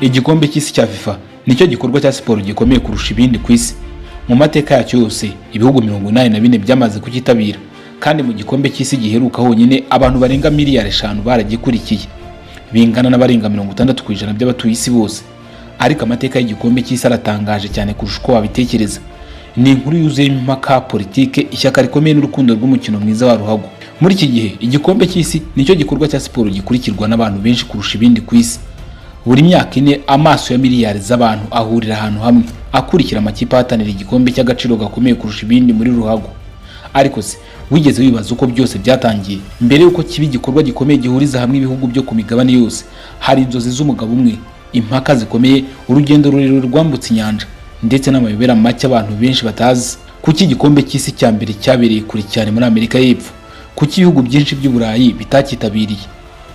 Igikombe cy'isi cya FIFA nicyo gikorwa cya siporo gikomeye kurusha ibindi ku isi. Mu mateka yacyo yose ibihugu 84 byamaze kukitabira, kandi mu gikombe cy'isi giheruka honyine abantu barenga miliyari 5 baragikurikiye, bingana n'abarenga 60% by'abatuye isi bose. Ariko amateka y'igikombe cy'isi aratangaje cyane kurusha uko wabitekereza. Ni inkuru yuzuye impaka, politike, ishyaka rikomeye n'urukundo rw'umukino mwiza wa ruhago. Muri iki gihe igikombe cy'isi nicyo gikorwa cya siporo gikurikirwa n'abantu benshi kurusha ibindi ku isi. Buri myaka ine amaso ya miliyari z'abantu ahurira ahantu hamwe akurikira amakipe ahatanira igikombe cy'agaciro gakomeye kurusha ibindi muri ruhago. Ariko se wigeze wibaza uko byose byatangiye? Mbere yuko kiba igikorwa gikomeye gihuriza hamwe ibihugu byo ku migabane yose, hari inzozi z'umugabo umwe, impaka zikomeye, urugendo rurerure rwambutse inyanja, ndetse n'amayobera make abantu benshi batazi. Kuki igikombe cy'isi cya mbere cyabereye kure cyane muri Amerika y'Epfo? Kuki ibihugu byinshi by'Uburayi bitakitabiriye?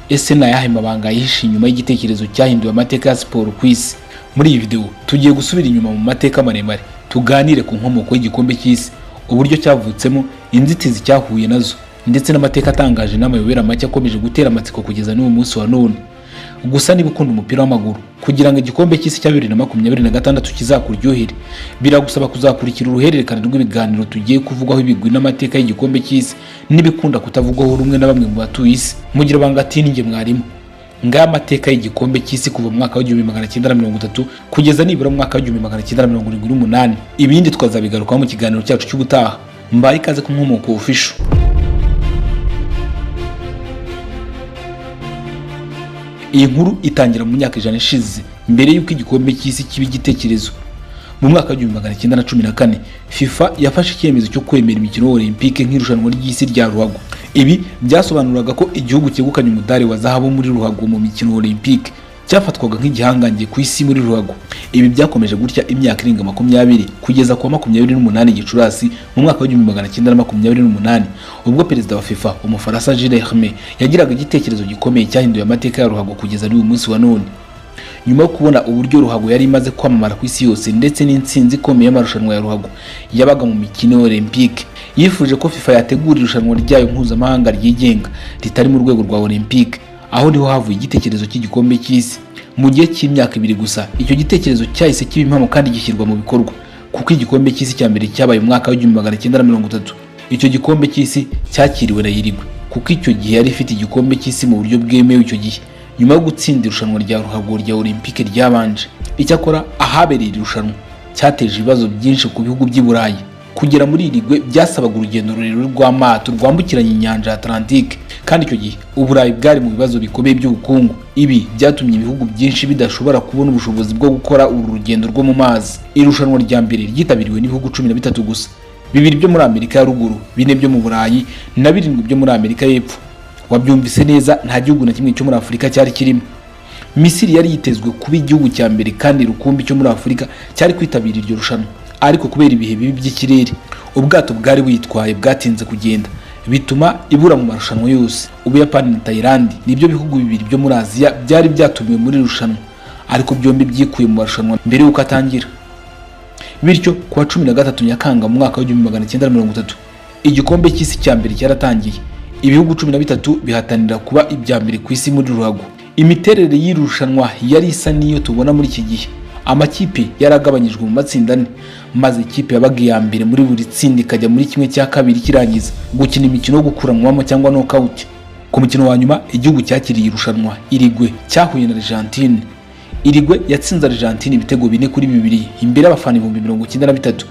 Ese na yahe mabanga yihishe inyuma y'igitekerezo cyahinduye amateka ya siporo ku isi? Muri iyi video tugiye gusubira inyuma mu mateka maremare, tuganire ku nkomoko y'igikombe cy'isi, uburyo cyavutsemo, inzitizi cyahuye nazo, ndetse n'amateka atangaje n'amayobera make akomeje gutera amatsiko kugeza n'uwo munsi wa none. Gusa niba ukunda umupira w'amaguru, kugira ngo igikombe cy'isi cya 2026 kizakuryohere, biragusaba kuzakurikira uruhererekane rw'ibiganiro tugiye kuvugwaho ibigwi n'amateka y'igikombe cy'isi n'ibikunda kutavugwaho rumwe na bamwe mu batuye isi. Mugira banga ati ninjye mwarimu. Ngaya amateka y'igikombe cy'isi kuva mu mwaka wa 1930 kugeza nibura mu mwaka wa 1978. Ibindi twazabigarukaho mu kiganiro cyacu cy'ubutaha. Mbaye ikaze ku nkomoko official. Iyi nkuru itangira mu myaka 100 ishize, mbere y'uko igikombe cy'isi kiba igitekerezo. Mu mwaka wa 1914 FIFA yafashe icyemezo cyo kwemera imikino Olympique nk'irushanwa ry'isi rya ruhago. Ibi byasobanuraga ko igihugu cyegukanye umudari wa zahabu muri ruhago mu mikino Olympique cyafatwaga nk'igihangange ku isi muri ruhago. Ibi byakomeje gutya imyaka irenga 20 kugeza ku 28 Gicurasi mu mwaka wa 1928, ubwo perezida wa FIFA umufaransa Jules Rimet yagiraga igitekerezo gikomeye cyahinduye amateka ya ruhago kugeza n'uyu munsi wa none. Nyuma yo kubona uburyo ruhago yari imaze kwamamara ku isi yose ndetse n'intsinzi ikomeye y'amarushanwa ya ruhago yabaga mu mikino Olympique, yifuje ko FIFA yategura irushanwa ryayo mpuzamahanga ryigenga ritari mu rwego rwa Olympique, aho niho havuye igitekerezo cy'igikombe cy'isi. Mu gihe cy'imyaka 2 gusa icyo gitekerezo cyahise kiba impamo kandi gishyirwa mu bikorwa, kuko igikombe cy'isi cya mbere cyabaye mu mwaka wa 1930. Icyo gikombe cy'isi cyakiriwe na Uruguay, kuko icyo gihe yari ifite igikombe cy'isi mu buryo bwemewe icyo gihe, nyuma yo gutsinda irushanwa rya ruhago rya Olympique ryabanje. Icyakora ahabereye irushanwa cyateje ibibazo byinshi ku bihugu by'i Burayi. Kugera muri Uruguay byasabaga urugendo rurerure rw'amato rwambukiranya inyanja Atlantique, kandi icyo gihe Uburayi bwari mu bibazo bikomeye by'ubukungu. Ibi byatumye ibihugu byinshi bidashobora kubona ubushobozi bwo gukora uru rugendo rwo mu mazi. Irushanwa rya mbere ryitabiriwe n'ibihugu 13 gusa, 2 byo muri Amerika ya ruguru, 4 byo mu Burayi na 7 byo muri Amerika y'Epfo. Wabyumvise neza, nta gihugu na kimwe cyo muri Afurika cyari kirimo. Misiri yari yitezwe kuba igihugu cya mbere kandi rukumbi cyo muri Afurika cyari kwitabira iryo rushanwa, ariko kubera ibihe bibi by'ikirere ubwato bwari buyitwaye bwatinze kugenda, bituma ibura mu marushanwa yose. Ubuyapani na Thailand nibyo bihugu 2 byo muri Aziya byari byatumiwe muri rushanwa, ariko byombi byikuye mu marushanwa mbere y'uko atangira. Bityo kuwa 13 Nyakanga mu mwaka wa 1930 igikombe cy'isi cya mbere cyaratangiye. Ibihugu 13 bihatanira kuba ibya mbere ku isi muri ruhago. Imiterere y'irushanwa yari isa niyo tubona muri iki gihe. Amakipe yaragabanyijwe mu matsinda 4, maze ikipe yabaga iya mbere muri buri tsinda ikajya muri kimwe cya kabiri kirangiza gukina imikino yo gukuranwamo cyangwa knockout. Ku mukino wa nyuma igihugu cyakiriye irushanwa Uruguay cyahuye na Argentine. Uruguay yatsinze Argentine ibitego 4-2 imbere y'abafana 93,000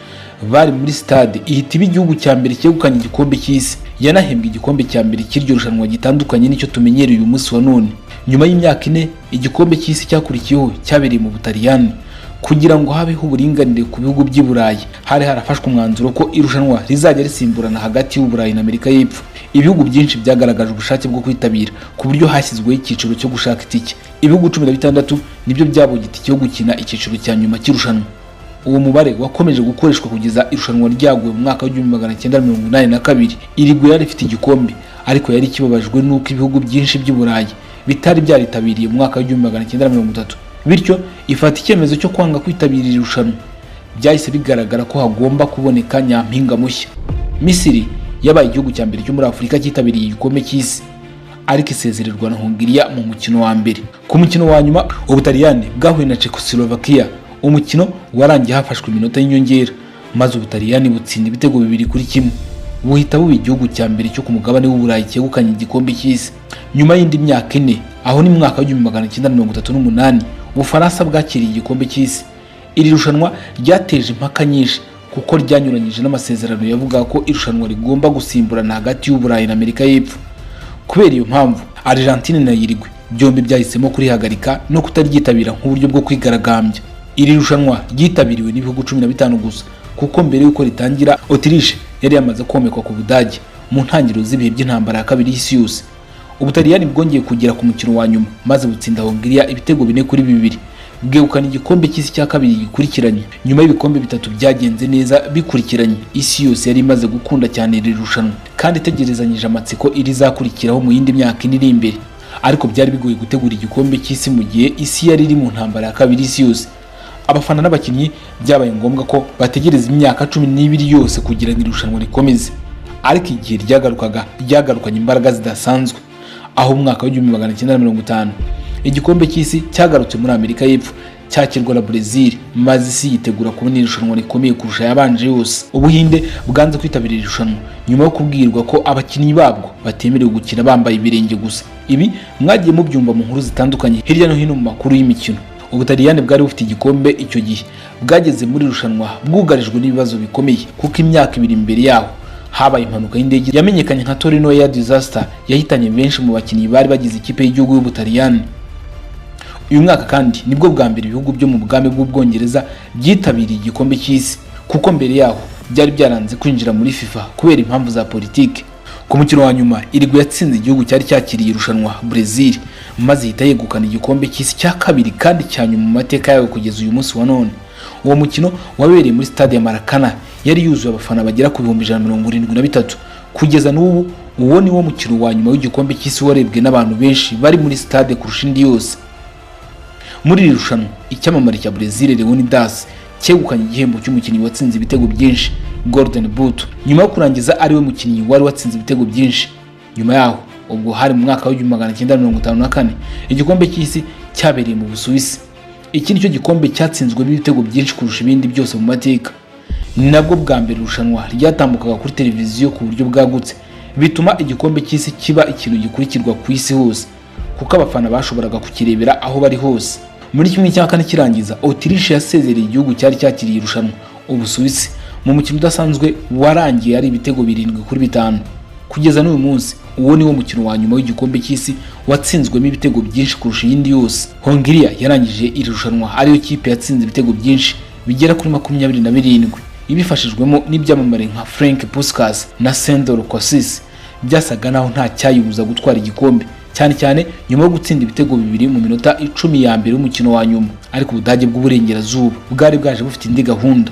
bari muri stade, ihita iba igihugu cya mbere cyegukanye igikombe cy'isi. Yanahembwe igikombe cya mbere cy'iryo rushanwa gitandukanye n'icyo tumenyereye uyu munsi wa none. Nyuma y'imyaka 4 igikombe cy'isi cyakurikiyeho cyabereye mu Butaliyani. Kugira ngo habeho uburinganire ku bihugu by'i Burayi, hari harafashwe umwanzuro ko irushanwa rizajya risimburana hagati y'Uburayi na Amerika y'Epfo. Ibihugu byinshi byagaragaje ubushake bwo kwitabira, ku buryo hashyizweho icyiciro cyo gushaka itike. Ibihugu 16 nibyo byabonye itike yo gukina icyiciro cya nyuma cy'irushanwa. Uwo mubare wakomeje gukoreshwa kugeza irushanwa ryaguye mu mwaka wa 1982. Uruguay yari ifite igikombe, ariko yari kibabajwe n'uko ibihugu byinshi by'i Burayi bitari byaritabiriye mu mwaka wa 1930. Bityo ifata icyemezo cyo kwanga kwitabira irushanwa. Byahise bigaragara ko hagomba kuboneka nyampinga mushya. Misiri yabaye igihugu cya mbere cyo muri Afurika cyitabiriye igikombe cy'isi. ariko isezererwa na Hongiriya mu mukino wa mbere. Ku mukino wa nyuma Ubutaliyani bwahuye na Czechoslovakia, umukino warangiye hafashwe iminota y'inyongera maze Ubutaliyani butsinda ibitego 2-1 buhita buba igihugu cya mbere cyo ku mugabane w'Uburayi cyegukanye igikombe cy'isi nyuma y'indi myaka 4. Aho ni mwaka wa 1938 Ubufaransa bwakiriye igikombe cy'isi. Iri rushanwa ryateje impaka nyinshi kuko ryanyuranyije n'amasezerano yavuga ko irushanwa rigomba gusimburana hagati y'Uburayi na Amerika y'Epfo. Kubera iyo mpamvu Argentine na Uruguay byombi byahisemo kurihagarika no kutaryitabira nk'uburyo bwo kwigaragambya. Iri rushanwa ryitabiriwe n'ibihugu 15 gusa kuko mbere yuko ritangira Autriche yari yamaze komekwa ku Budage mu ntangiriro z'ibihe by'intambara ya kabiri y'isi yose. Ubutaliyani bwongeye kugera ku mukino wa nyuma maze butsinda Hongiriya ibitego 4-2 bwegukana igikombe cy'isi cya kabiri gikurikiranye nyuma y'ibikombe 3 byagenze neza bikurikiranye. Isi yose yari imaze gukunda cyane iri rushanwa kandi itegerezanyije amatsiko irizakurikiraho mu yindi myaka iri imbere, ariko byari bigoye gutegura igikombe cy'isi mu gihe isi yari iri mu ntambara ya kabiri y'isi yose. Abafana n'abakinnyi byabaye ngombwa ko bategereza imyaka 12 yose kugira ngo irushanwa rikomeze, ariko igihe ryagarukanye imbaraga zidasanzwe. Aho mu mwaka wa 1950 igikombe cy'isi cyagarutse muri Amerika y'Epfo cyakirwa na Brazil maze isi yitegura kubona irushanwa rikomeye kurusha yabanje yose. Ubuhinde bwanze kwitabira irushanwa nyuma yo kubwirwa ko abakinnyi babwo batemerewe gukina bambaye ibirenge gusa. Ibi mwagiye mubyumva mu nkuru zitandukanye hirya no hino mu makuru y'imikino. Ubutaliyani bwari bufite igikombe icyo gihe bwageze muri irushanwa bwugarijwe n'ibibazo bikomeye kuko imyaka 2 imbere yaho habaye impanuka y'indege yamenyekanye nka Torino Air Disaster yahitanye benshi mu bakinnyi bari bagize ikipe y'igihugu y'Ubutaliyani. Uyu mwaka kandi nibwo bwa mbere ibihugu byo mu bwami bw'Ubwongereza byitabiriye igikombe cy'isi kuko mbere yaho byari byaranze kwinjira muri FIFA kubera impamvu za politike. Ku mukino wa nyuma Uruguay yatsinze igihugu cyari cyakiriye irushanwa Brazil maze ihita yegukana igikombe cy'isi cya kabiri kandi cya nyuma mu mateka yayo kugeza uyu munsi wa none. Uwo mukino wabereye muri stade ya Maracanã yari yuzuye abafana bagera ku 173. Kugeza n'ubu uwo ni wo mukino wa nyuma w'igikombe cy'isi warebwe n'abantu benshi bari muri stade kurusha indi yose. Muri iri rushanwa icyamamare cya Brazil Leonidas cyegukanye igihembo cy'umukinnyi watsinze ibitego byinshi Golden Boot nyuma yo kurangiza ari we mukinnyi wari watsinze ibitego byinshi. Nyuma yaho ubwo hari mu mwaka wa 1954 igikombe cy'isi cyabereye mu Busuwisi. Iki nicyo gikombe cyatsinzwe n'ibitego byinshi kurusha ibindi byose mu mateka. Ni nabwo bwa mbere irushanwa ryatambukaga kuri televiziyo ku buryo bwagutse, bituma igikombe cy'isi kiba ikintu gikurikirwa ku isi hose kuko abafana bashoboraga kukirebera aho bari hose. Muri kimwe cya kane kirangiza Autriche yasezereye igihugu cyari cyakiriye irushanwa Ubusuwisi mu mukino udasanzwe warangiye ari ibitego 7-5. Kugeza n'uyu munsi uwo ni wo mukino wa nyuma w'igikombe cy'isi watsinzwemo ibitego byinshi kurusha iyindi yose. Hongiriya yarangije iri rushanwa ariyo kipe yatsinze ibitego byinshi bigera kuri 27 ibifashijwemo n'ibyamamare nka Frank Puskas na Sandor Kossis. Byasaga naho nta cyayibuza gutwara igikombe cyane cyane nyuma yo gutsinda ibitego 2 mu minota 10 ya mbere y'umukino wa nyuma, ariko Ubudage bw'Uburengerazuba bwari bwaje bufite indi gahunda.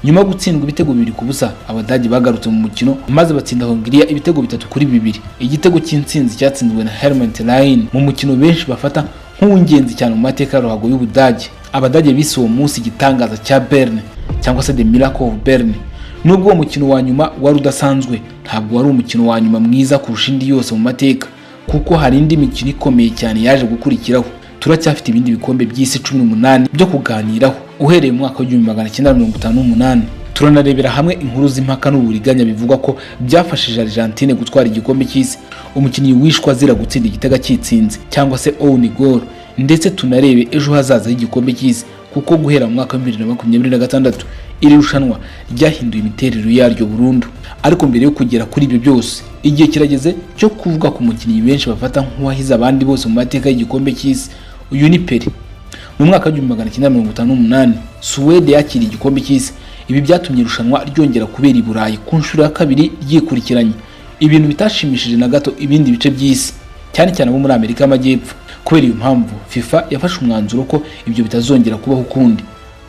Nyuma yo gutsindwa ibitego 2-0 Abadage bagarutse mu mukino maze batsinda Hongiriya ibitego 3-2. Igitego cy'intsinzi cyatsinzwe na Helmut Rahn mu mukino benshi bafata nk'uw'ingenzi cyane mu mateka ya ruhago y'Ubudage. Abadage bise uwo munsi igitangaza cya Bern cyangwa se The Miracle of Bern. Nubwo uwo mukino wa nyuma wari udasanzwe, ntabwo wari umukino wa nyuma mwiza kurusha indi yose mu mateka kuko hari indi mikino ikomeye cyane yaje gukurikiraho. Turacyafite ibindi bikombe by'isi 18 byo kuganiraho uhereye mu mwaka wa 1958. Turanarebera hamwe inkuru z'impaka n'uburiganya bivugwa ko byafashije Argentine gutwara igikombe cy'isi, umukinnyi wishwa azira gutsinda igitego cy'itsinzi cyangwa se own goal, ndetse tunarebe ejo hazaza y'igikombe cy'isi kuko guhera mu mwaka wa 2026 iri rushanwa ryahinduye imiterere yaryo burundu. Ariko mbere yo kugera kuri ibyo byose igihe kirageze cyo kuvuga ku mukinnyi benshi bafata nk'uwahize abandi bose mu mateka y'igikombe cy'isi. Uyu ni Pele. Mu mwaka wa 1958 Suwede yakiriye igikombe cy'isi. Ibi byatumye irushanwa ryongera kubera i Burayi ku nshuro ya kabiri ryikurikiranye, ibintu bitashimishije na gato ibindi bice by'isi cyane cyane abo muri Amerika y'Amajyepfo. Kubera iyo mpamvu FIFA yafashe umwanzuro ko ibyo bitazongera kubaho ukundi.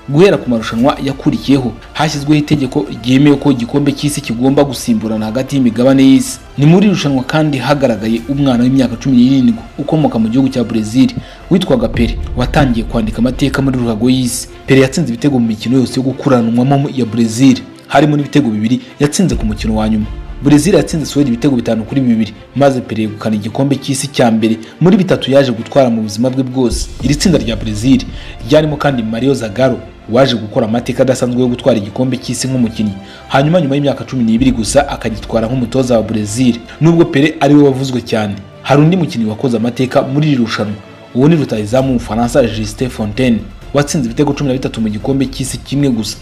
Guhera ku marushanwa yakurikiyeho hashyizweho itegeko ryemewe ko igikombe cy'isi kigomba gusimburana hagati y'imigabane y'isi. Ni muri irushanwa kandi hagaragaye umwana w'imyaka 17 ukomoka mu gihugu cya Brazil witwaga Pele watangiye kwandika amateka muri ruhago y'isi. Pele yatsinze ibitego mu mikino yose yo gukuranwamo ya Brazil, harimo n'ibitego 2 yatsinze ku mukino wa nyuma. Brazil yatsinze Suède ibitego 5-2 maze Pele yegukana igikombe cy'isi cya mbere muri bitatu yaje gutwara mu buzima bwe bwose. Iri tsinda rya Brazil ryarimo kandi Mario Zagallo waje gukora amateka adasanzwe yo gutwara igikombe cy'isi nk'umukinnyi, hanyuma nyuma y'imyaka 12 gusa akagitwara nk'umutoza wa Brazil. Nubwo Pele ari we wavuzwe cyane, hari undi mukinnyi wakoze amateka muri iri rushanwa. Uwo ni rutahizamu w'Ubufaransa Justin Fontaine watsinze ibitego 13 mu gikombe cy'isi kimwe gusa.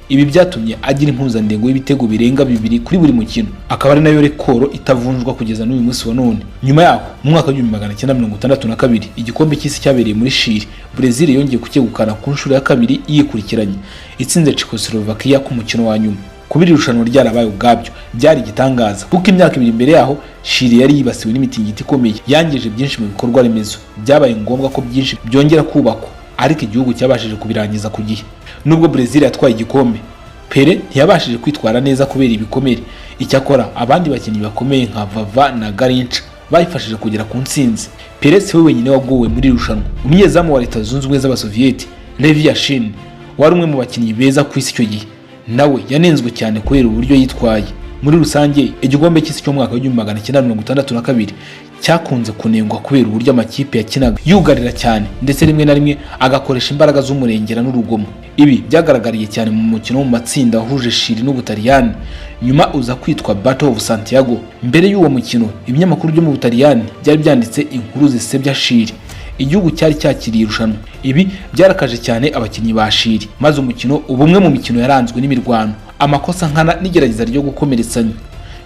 Ibi byatumye agira impuzandengo y'ibitego birenga 2 kuri buri mukino, akaba ari nayo rekoro itavunjwa kugeza n'uyu munsi wa none. Nyuma yaho mu mwaka wa 1962 igikombe cy'isi cyabereye muri Chile, Brazil yongeye kucyegukana ku nshuro ya kabiri yikurikiranye, itsinze Czechoslovakia ku mukino wa nyuma. Kubiri irushanwa ryarabaye ubwabyo byari igitangaza, kuko imyaka 2 imbere yaho Chile yari yibasiwe n'imitingito ikomeye yangije byinshi mu bikorwa remezo. Byabaye ngombwa ko byinshi byongera kubakwa, ariko igihugu cyabashije kubirangiza ku gihe. Nubwo Brazil yatwaye igikombe, Pele ntiyabashije kwitwara neza kubera ibikomere. Icyakora abandi bakinnyi bakomeye nka Vava na Garrincha bayifashije kugera ku ntsinzi. Pele si we wenyine wagowe muri irushanwa. Umunyezamu wa Leta Zunze Ubumwe z'Abasovieti Lev Yashin wari umwe mu bakinnyi beza ku isi icyo gihe, nawe yanenzwe cyane kubera uburyo yitwaye. Muri rusange igikombe cy'isi cyo mu mwaka wa 1962 cyakunze kunengwa kubera uburyo amakipe yakinaga yugarira cyane, ndetse rimwe na rimwe agakoresha imbaraga z'umurengera n'urugomo. Ibi byagaragariye cyane mu mukino wo mu matsinda wahuje Chile n'Ubutaliyani, nyuma uza kwitwa Battle of Santiago. Mbere y'uwo mukino ibinyamakuru byo mu Butaliyani byari byanditse inkuru zisebya Chile. Igihugu cyari cyakiriye irushanwa. Ibi byarakaje cyane abakinnyi ba Chile, maze umukino ubumwe mu mikino yaranzwe n'imirwano, amakosa nkana n'igerageza ryo gukomeretsanya.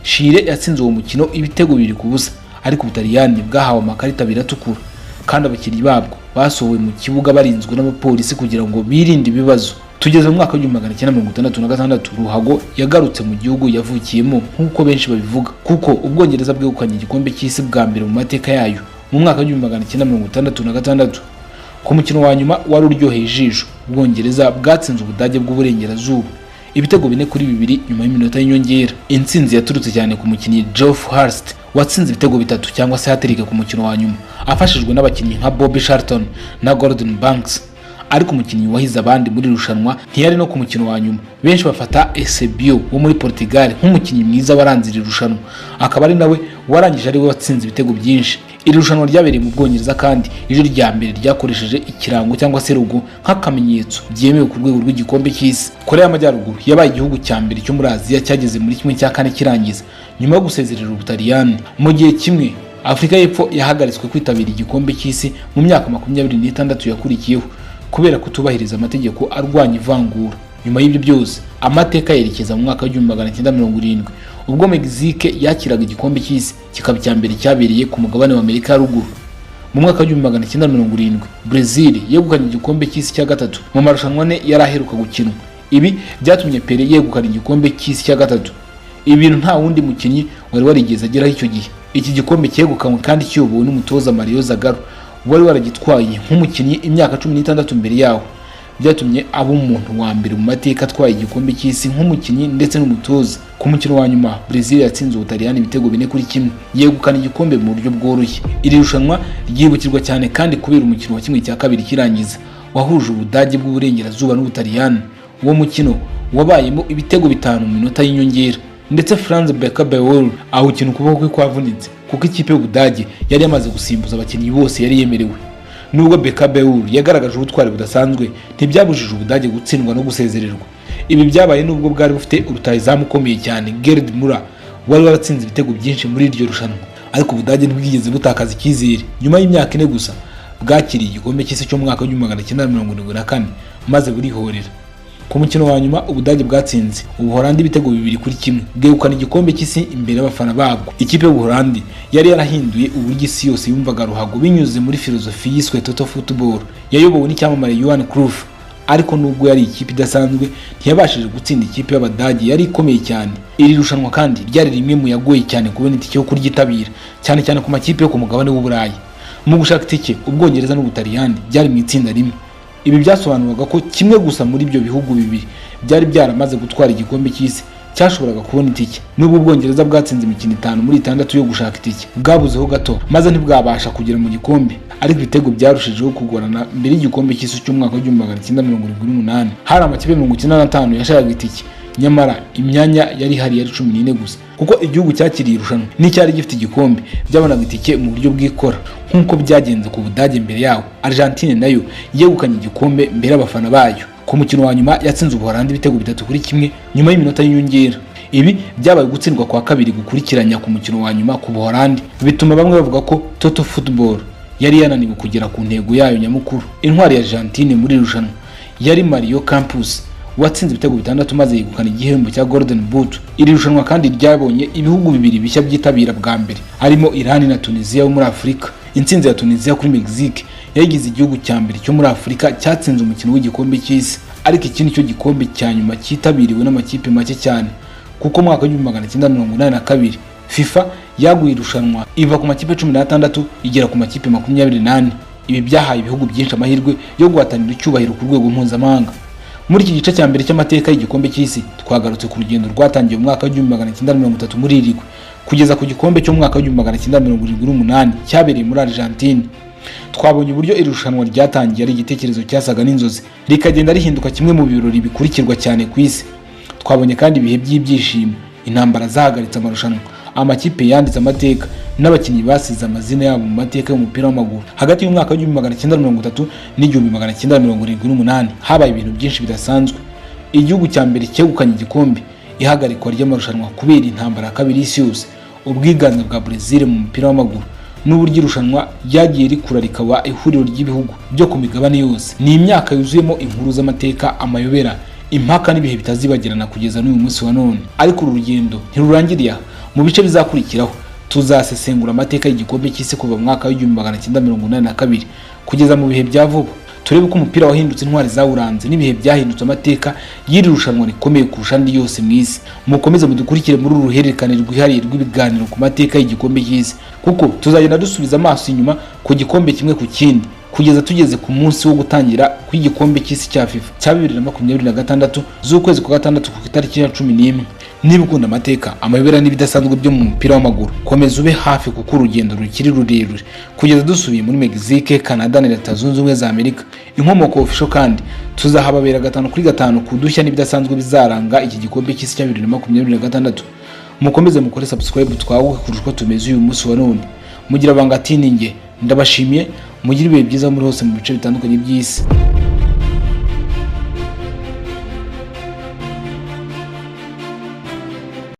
Chile yatsinze uwo mukino ibitego 2-0, ariko Ubutaliyani bwahawe amakarita 2 atukura, kandi abakinnyi babwo basohowe mu kibuga barinzwe n'abapolisi kugira ngo birinde ibibazo. Tugeze mu mwaka wa 1966 Ruhago yagarutse mu gihugu yavukiyemo nk'uko benshi babivuga, kuko Ubwongereza bwegukanye igikombe cy'isi bwa mbere mu mateka yayo mu mwaka wa 1966. Ku mukino wa nyuma wari uryoheye ijisho, Ubwongereza bwatsinze Ubudage bw'Uburengerazuba ibitego 4-2 nyuma y'iminota y'inyongera. Intsinzi yaturutse cyane ku mukinnyi Geoff Hurst watsinze ibitego 3 cyangwa se hat-trick ku mukino wa nyuma, afashijwe n'abakinnyi nka Bobby Charlton na Gordon Banks. Ariko umukinnyi wahize abandi muri rushanwa ntiyari no ku mukino wa nyuma. Benshi bafata Eusebio wo muri Portugal nk'umukinnyi mwiza waranzira irushanwa, akaba ari nawe warangije ari we watsinze ibitego byinshi. Iri rushanwa ryabereye mu Bwongereza, kandi ijoro rya mbere ryakoresheje ikirango cyangwa se logo nk'akamenyetso byemewe ku rwego rw'igikombe cy'isi. Korea y'Amajyaruguru yabaye igihugu cya mbere cyo muri Aziya cyageze muri 1/4 kirangiza nyuma yo gusezerera Ubutaliyani. Mu gihe kimwe Afurika y'Epfo yahagaritswe kwitabira igikombe cy'isi mu myaka 26 yakurikiyeho kubera kutubahiriza amategeko arwanya ivangura. Nyuma y'ibyo byose amateka yerekeza mu mwaka wa 1970 ubwo Mexique yakiraga igikombe cy'isi, kikaba cya mbere cyabereye ku mugabane wa Amerika ya ruguru. Mu mwaka wa 1970 Brazil yegukanye igikombe cy'isi cya gatatu mu marushanwa ane yari aheruka gukinwa. Ibi byatumye Pele yegukana igikombe cy'isi cya gatatu, ibintu nta wundi mukinnyi wari warigeze ageraho icyo gihe. Iki gikombe cyegukanwe kandi kiyobowe n'umutoza Mario Zagallo wari waragitwaye nk'umukinnyi imyaka 16 mbere yaho. Byatumye aba umuntu wa mbere mu mateka atwaye igikombe cy'isi nk'umukinnyi ndetse n'umutoza. Ku mukino wa nyuma Brazil yatsinze Ubutaliyani ibitego 4-1, yegukana igikombe mu buryo bworoshye. Iri rushanwa ryibukirwa cyane kandi kubera umukino wa 1/2 kirangiza wahuje Ubudage bw'Uburengerazuba n'Ubutaliyani. Uwo mukino wabayemo ibitego 5 mu minota y'inyongera, ndetse Franz Beckenbauer awukina ukuboko kwe kwavunitse kuko ikipe y'Ubudage yari yamaze gusimbuza abakinnyi bose yari yemerewe. Nubwo Beckenbauer yagaragaje ubutwari budasanzwe, ntibyabujije Ubudage gutsindwa no gusezererwa. Ibi byabaye nubwo bwari bufite urutahizamu ukomeye cyane Gerd Müller wari waratsinze ibitego byinshi muri iryo rushanwa, ariko Ubudage ntibwigeze butakaza icyizere. Nyuma y'imyaka 4 gusa bwakiriye igikombe cy'isi cyo mu mwaka wa 1974 maze burihorera. Ku mukino wa nyuma Ubudage bwatsinze Ubuholandi ibitego 2-1, bwegukana igikombe cy'isi imbere y'abafana babwo. Ikipe y'Ubuholandi yari yarahinduye uburyo isi yose yumvaga ruhago binyuze muri filozofi yiswe Total Football yayobowe n'icyamamare Johan Cruyff. Ariko nubwo yari ikipe idasanzwe ntiyabashije gutsinda ikipe y'Abadage yari ikomeye cyane. Iri rushanwa kandi ryari rimwe mu yagoye cyane kubona itike yo kuryitabira, cyane cyane ku makipe yo ku mugabane w'Uburayi. Mu gushaka itike Ubwongereza n'Ubutaliyani byari mu itsinda rimwe. Ibi byasobanuraga ko kimwe gusa muri ibyo bihugu bibiri byari byaramaze gutwara igikombe cy'isi cyashoboraga kubona itike. Nubwo Ubwongereza bwatsinze imikino 5 muri 6 yo gushaka itike, bwabuzeho gato maze ntibwabasha kugera mu gikombe, ariko ibitego byarushijeho kugorana mbere y'igikombe cy'isi cy'umwaka wa 1978. Hari amakipe 95 yashakaga itike, nyamara imyanya yari ihari yari 14 gusa, kuko igihugu cyakiriye irushanwa n'icyari gifite igikombe byabonaga itike mu buryo bw'ikora nk'uko byagenze ku Budage mbere yawo. Argentine nayo yegukanye igikombe mbere y'abafana bayo. Ku mukino wa nyuma yatsinze Ubuholandi ibitego 3-1 nyuma y'iminota y'inyongera. Ibi byabaye gutsindwa kwa kabiri gukurikiranya ku mukino wa nyuma ku Buholandi, bituma bamwe bavuga ko Toto Football yari yananiwe kugera ku ntego yayo nyamukuru. Intwari ya Argentine muri irushanwa yari Mario Campos watsinze ibitego 6 maze yegukana igihembo cya Golden Boot. Iri rushanwa kandi ryabonye ibihugu bibiri bishya byitabira bwa mbere, arimo Iran na Tunisia yo muri Afurika. Intsinzi ya Tunisia kuri Mexique yagize igihugu cya mbere cyo muri Afurika cyatsinze umukino w'igikombe cy'isi, ariko iki nicyo gikombe cya nyuma cyitabiriwe n'amakipe make cyane, kuko mwaka wa 1982 FIFA yaguye irushanwa iva ku makipe 16 igera ku makipe 28. Ibi byahaye ibihugu byinshi amahirwe yo guhatanira icyubahiro ku rwego mpuzamahanga. Muri iki gice cya mbere cy'amateka y'igikombe cy'isi twagarutse ku rugendo rwatangiye mu mwaka wa 1930 muri Uruguay kugeza ku gikombe cyo mu mwaka wa 1978 cyabereye muri Argentine. Twabonye uburyo irushanwa ryatangiye ari igitekerezo cyasaga n'inzozi rikagenda rihinduka kimwe mu birori bikurikirwa cyane ku isi. Twabonye kandi ibihe by'ibyishimo, intambara zahagaritse amarushanwa, amakipe yanditse amateka n'abakinnyi basize amazina yabo mu mateka y'umupira w'amaguru. Hagati y'umwaka wa 1930 n'1978 habaye ibintu byinshi bidasanzwe. Igihugu cya mbere cyegukanye igikombe, ihagarikwa ry'amarushanwa kubera intambara kabiri y'isi yose, ubwiganze bwa Brazil mu mupira w'amaguru, n'uburyo irushanwa ryagiye rikura rikaba ihuriro ry'ibihugu byo ku migabane yose. Ni imyaka yuzuyemo inkuru z'amateka, amayobera, impaka n'ibihe bitazibagirana kugeza n'uyu munsi wa none. Ariko uru rugendo ntirurangiriye aha. Mu bice bizakurikiraho tuzasesengura amateka y'igikombe cy'isi kuva mu mwaka wa 1982 kugeza mu bihe bya vuba. Turebe ko umupira wahindutse intwari zawuranze n'ibihe byahindutse amateka y'iri rushanwa rikomeye kurusha andi yose mu isi. Mukomeze mudukurikire muri uru ruhererekane rwihariye rw'ibiganiro ku mateka y'igikombe cy'isi, kuko tuzagenda dusubiza amaso inyuma ku gikombe kimwe ku kindi kugeza tugeze ku munsi wo gutangira kw'igikombe cy'isi cya FIFA cya 2026 z'ukwezi kwa gatandatu ku itariki ya 11. Niba ukunda amateka, amayobera n'ibidasanzwe byo mu mupira w'amaguru, komeza ube hafi kuko urugendo rukiri rurerure kugeza dusubiye muri Mexique, Canada na Leta Zunze Ubumwe za Amerika. Inkomoko official kandi tuzahababera 5 ku dushya n'ibidasanzwe bizaranga iki gikombe cy'isi cya 2026. Mukomeze mukore subscribe twawe kurusha uko tumeze uyu munsi wa none. Mugira banga ati ninge ndabashimiye, mugira ibihe byiza muri hose mu bice bitandukanye by'isi.